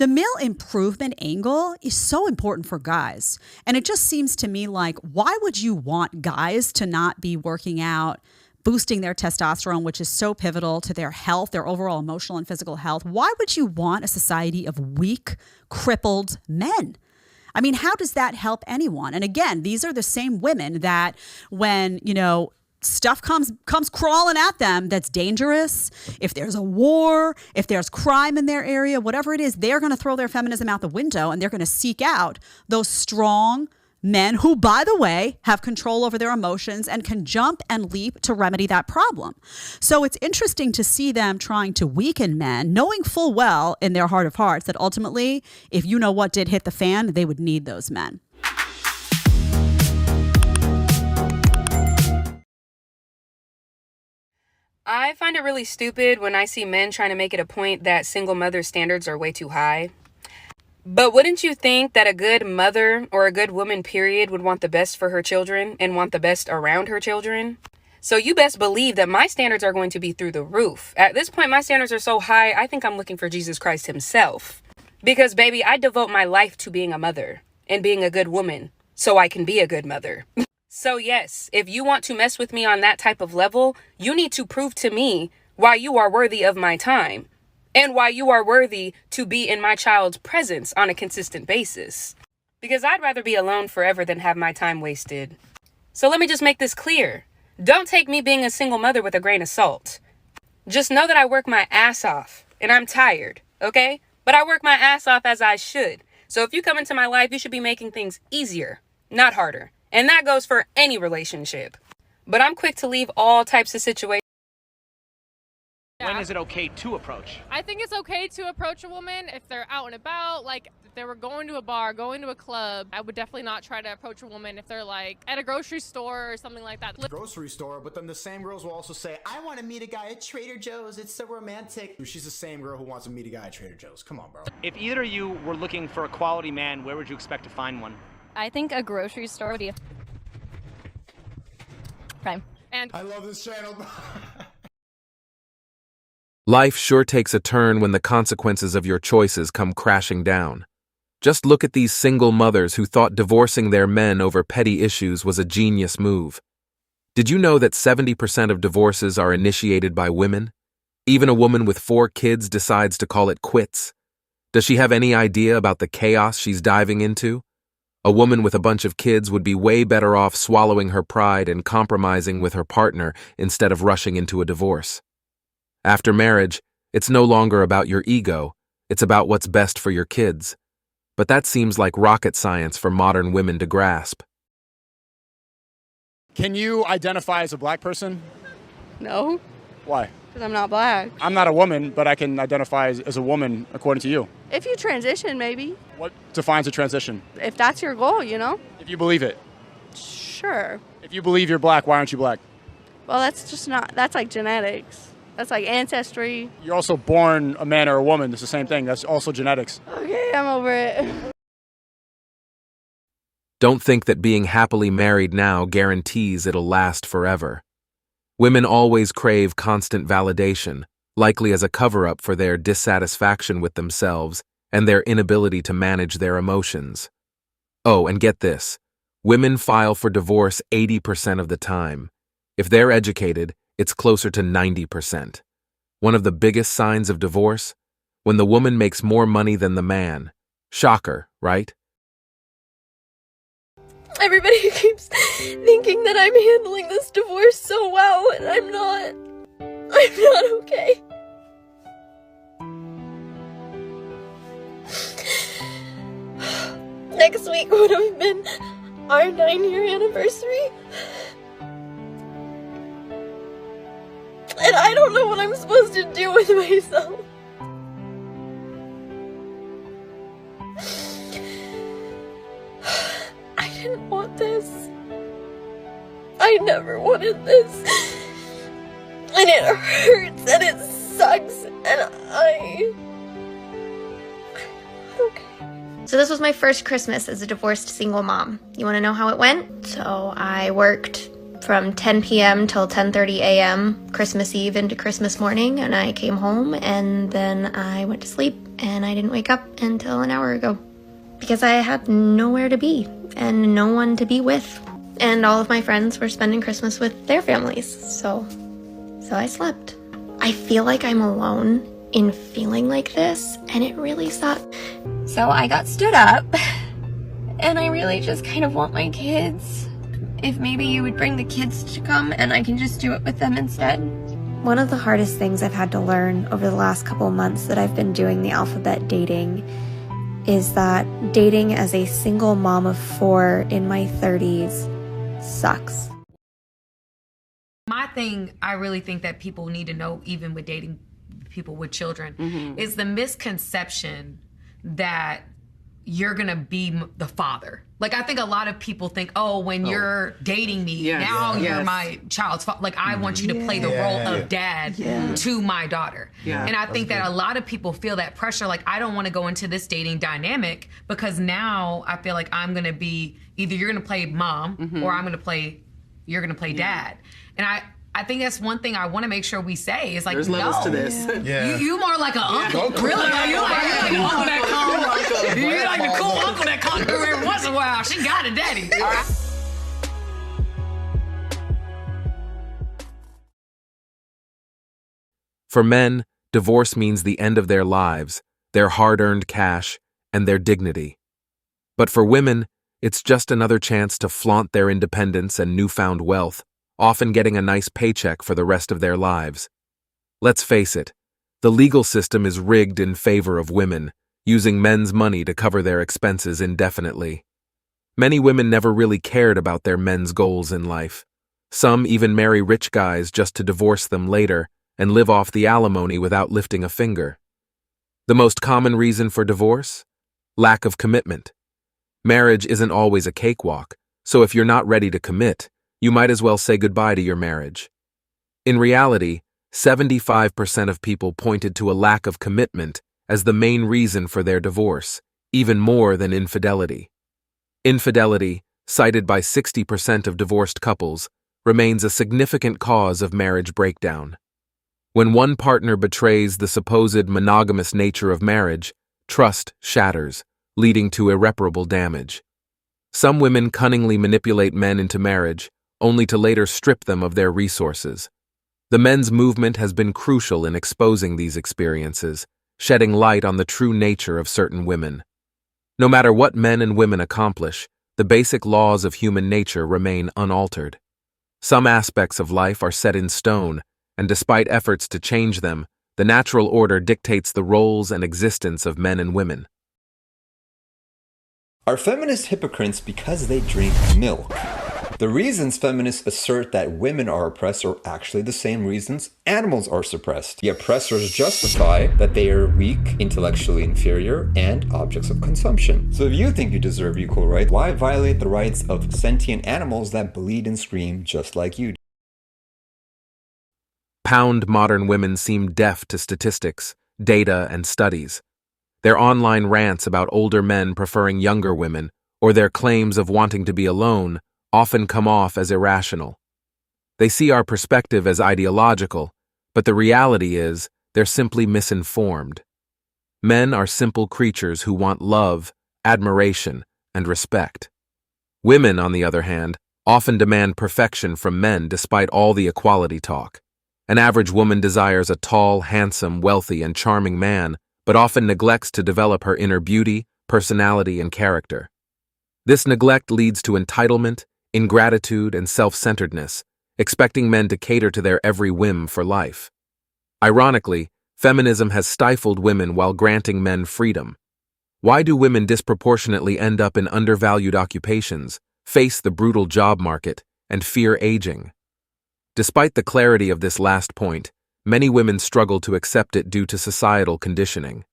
The male improvement angle is so important for guys. And it just seems to me like, why would you want guys to not be working out, boosting their testosterone, which is so pivotal to their health, their overall emotional and physical health? Why would you want a society of weak, crippled men? I mean, how does that help anyone? And again, these are the same women that when, stuff comes crawling at them that's dangerous, if there's a war, if there's crime in their area, whatever it is, they're going to throw their feminism out the window and they're going to seek out those strong men who, by the way, have control over their emotions and can jump and leap to remedy that problem. So it's interesting to see them trying to weaken men, knowing full well in their heart of hearts that ultimately, if you know what did hit the fan, they would need those men. I find it really stupid when I see men trying to make it a point that single mother standards are way too high. But wouldn't you think that a good mother or a good woman, period, would want the best for her children and want the best around her children? So you best believe that my standards are going to be through the roof. At this point, my standards are so high, I think I'm looking for Jesus Christ himself. Because, baby, I devote my life to being a mother and being a good woman so I can be a good mother. So yes, if you want to mess with me on that type of level, you need to prove to me why you are worthy of my time. And why you are worthy to be in my child's presence on a consistent basis. Because I'd rather be alone forever than have my time wasted. So let me just make this clear. Don't take me being a single mother with a grain of salt. Just know that I work my ass off and I'm tired, okay? But I work my ass off as I should. So if you come into my life, you should be making things easier, not harder. And that goes for any relationship. But I'm quick to leave all types of situations. When is it okay to approach? I think it's okay to approach a woman if they're out and about, like if they were going to a bar, going to a club. I would definitely not try to approach a woman if they're like at a grocery store or something like that. Grocery store, but then the same girls will also say, I want to meet a guy at Trader Joe's. It's so romantic. She's the same girl who wants to meet a guy at Trader Joe's. Come on, bro. If either of you were looking for a quality man, where would you expect to find one? I think a grocery store would be prime. And I love this channel. Life sure takes a turn when the consequences of your choices come crashing down. Just look at these single mothers who thought divorcing their men over petty issues was a genius move. Did you know that 70% of divorces are initiated by women? Even a woman with 4 kids decides to call it quits. Does she have any idea about the chaos she's diving into? A woman with a bunch of kids would be way better off swallowing her pride and compromising with her partner instead of rushing into a divorce. After marriage, it's no longer about your ego, it's about what's best for your kids. But that seems like rocket science for modern women to grasp. Can you identify as a black person? No, Why? because I'm not black. I'm not a woman, but I can identify as a woman according to you. If you transition, maybe. What defines a transition? If that's your goal, If you believe it. Sure. If you believe you're black, why aren't you black? Well, that's like genetics. That's like ancestry. You're also born a man or a woman. It's the same thing. That's also genetics. Okay, I'm over it. Don't think that being happily married now guarantees it'll last forever. Women always crave constant validation, likely as a cover-up for their dissatisfaction with themselves and their inability to manage their emotions. Oh, and get this. Women file for divorce 80% of the time. If they're educated, it's closer to 90%. One of the biggest signs of divorce? When the woman makes more money than the man. Shocker, right? Everybody keeps thinking that I'm handling this divorce so well, and I'm not. I'm not okay. Next week would have been our 9-year anniversary. And I don't know what I'm supposed to do with myself. I didn't want this. I never wanted this. And it hurts and it sucks and okay. So this was my first Christmas as a divorced single mom. You want to know how it went? So I worked from 10 p.m. till 10:30 a.m. Christmas Eve into Christmas morning, and I came home and then I went to sleep and I didn't wake up until an hour ago because I had nowhere to be and no one to be with. And all of my friends were spending Christmas with their families, so I slept. I feel like I'm alone in feeling like this, and it really sucked. So I got stood up, and I really just kind of want my kids. If maybe you would bring the kids to come and I can just do it with them instead. One of the hardest things I've had to learn over the last couple months that I've been doing the alphabet dating is that dating as a single mom of 4 in my 30s sucks. My thing, I really think that people need to know, even with dating people with children, is the misconception that you're gonna be the father. Like, I think a lot of people think, oh, when you're dating me, you're my child's father. Like, I want you to play the role of dad to my daughter. And I think that a lot of people feel that pressure. Like, I don't want to go into this dating dynamic because now I feel like I'm gonna be, either you're gonna play mom or you're gonna play dad. And I think that's one thing I want to make sure we say is like, there's levels to this. You more like an uncle. Really? You're like an uncle that comes. You're like the cool uncle that comes through every once in a while. She got it, daddy. For men, divorce means the end of their lives, their hard-earned cash, and their dignity. But for women, it's just another chance to flaunt their independence and newfound wealth, often getting a nice paycheck for the rest of their lives. Let's face it, the legal system is rigged in favor of women, using men's money to cover their expenses indefinitely. Many women never really cared about their men's goals in life. Some even marry rich guys just to divorce them later and live off the alimony without lifting a finger. The most common reason for divorce? Lack of commitment. Marriage isn't always a cakewalk, so if you're not ready to commit, you might as well say goodbye to your marriage. In reality, 75% of people pointed to a lack of commitment as the main reason for their divorce, even more than infidelity. Infidelity, cited by 60% of divorced couples, remains a significant cause of marriage breakdown. When one partner betrays the supposed monogamous nature of marriage, trust shatters, leading to irreparable damage. Some women cunningly manipulate men into marriage, only to later strip them of their resources. The men's movement has been crucial in exposing these experiences, shedding light on the true nature of certain women. No matter what men and women accomplish, the basic laws of human nature remain unaltered. Some aspects of life are set in stone, and despite efforts to change them, the natural order dictates the roles and existence of men and women. Are feminists hypocrites because they drink milk? The reasons feminists assert that women are oppressed are actually the same reasons animals are suppressed. The oppressors justify that they are weak, intellectually inferior, and objects of consumption. So if you think you deserve equal rights, why violate the rights of sentient animals that bleed and scream just like you do? Modern women seem deaf to statistics, data, and studies. Their online rants about older men preferring younger women, or their claims of wanting to be alone, often come off as irrational. They see our perspective as ideological, but the reality is they're simply misinformed. Men are simple creatures who want love, admiration, and respect. Women, on the other hand, often demand perfection from men despite all the equality talk. An average woman desires a tall, handsome, wealthy, and charming man, but often neglects to develop her inner beauty, personality, and character. This neglect leads to entitlement, ingratitude, and self-centeredness, expecting men to cater to their every whim for life. Ironically, feminism has stifled women while granting men freedom. Why do women disproportionately end up in undervalued occupations, face the brutal job market, and fear aging? Despite the clarity of this last point, many women struggle to accept it due to societal conditioning.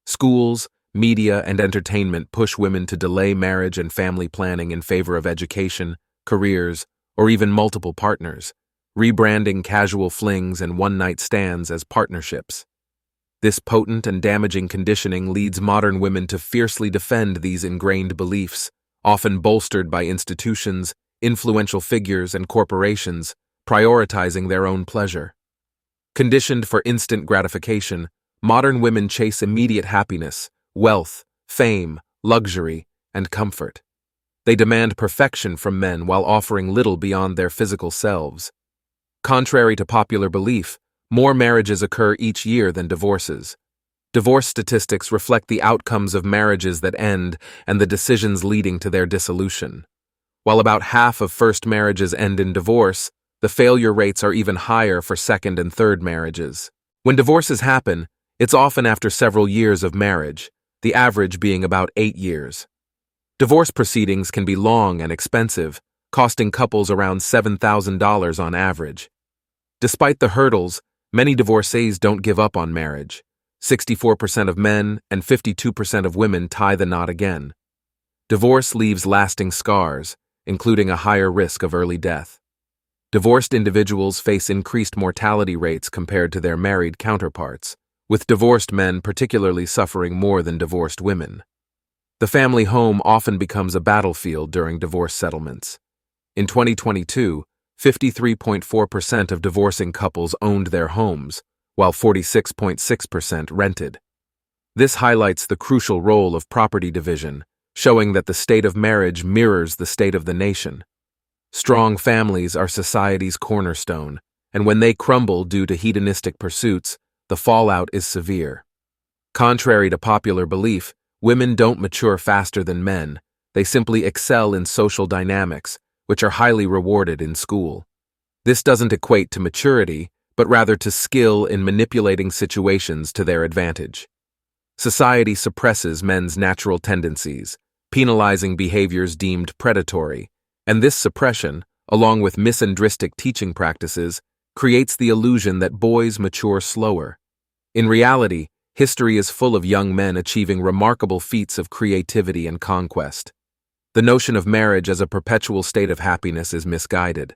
Schools, media, and entertainment push women to delay marriage and family planning in favor of education, careers, or even multiple partners, rebranding casual flings and one-night stands as partnerships. This potent and damaging conditioning leads modern women to fiercely defend these ingrained beliefs, often bolstered by institutions, influential figures, and corporations, prioritizing their own pleasure. Conditioned for instant gratification, Modern women chase immediate happiness, wealth, fame, luxury, and comfort. They demand perfection from men while offering little beyond their physical selves. Contrary to popular belief, more marriages occur each year than divorces. Divorce statistics reflect the outcomes of marriages that end and the decisions leading to their dissolution. While about half of first marriages end in divorce, the failure rates are even higher for second and third marriages. When divorces happen, it's often after several years of marriage, the average being about 8 years. Divorce proceedings can be long and expensive, costing couples around $7,000 on average. Despite the hurdles, many divorcees don't give up on marriage. 64% of men and 52% of women tie the knot again. Divorce leaves lasting scars, including a higher risk of early death. Divorced individuals face increased mortality rates compared to their married counterparts, with divorced men particularly suffering more than divorced women. The family home often becomes a battlefield during divorce settlements. In 2022, 53.4% of divorcing couples owned their homes, while 46.6% rented. This highlights the crucial role of property division, showing that the state of marriage mirrors the state of the nation. Strong families are society's cornerstone, and when they crumble due to hedonistic pursuits, the fallout is severe. Contrary to popular belief, women don't mature faster than men. They simply excel in social dynamics, which are highly rewarded in school. This doesn't equate to maturity, but rather to skill in manipulating situations to their advantage. Society suppresses men's natural tendencies, penalizing behaviors deemed predatory, and this suppression, along with misandristic teaching practices, creates the illusion that boys mature slower. In reality, history is full of young men achieving remarkable feats of creativity and conquest. The notion of marriage as a perpetual state of happiness is misguided.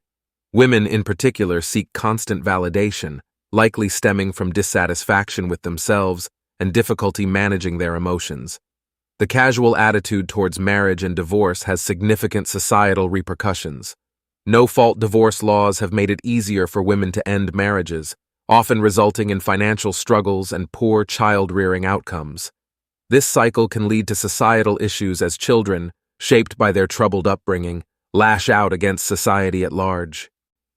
Women in particular seek constant validation, likely stemming from dissatisfaction with themselves and difficulty managing their emotions. The casual attitude towards marriage and divorce has significant societal repercussions. No-fault divorce laws have made it easier for women to end marriages, often resulting in financial struggles and poor child-rearing outcomes. This cycle can lead to societal issues as children, shaped by their troubled upbringing, lash out against society at large.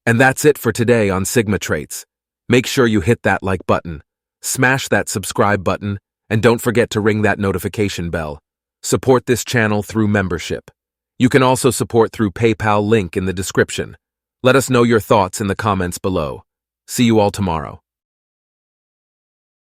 And that's it for today on Sigma Traits. Make sure you hit that like button, smash that subscribe button, and don't forget to ring that notification bell. Support this channel through membership. You can also support through PayPal link in the description. Let us know your thoughts in the comments below. See you all tomorrow.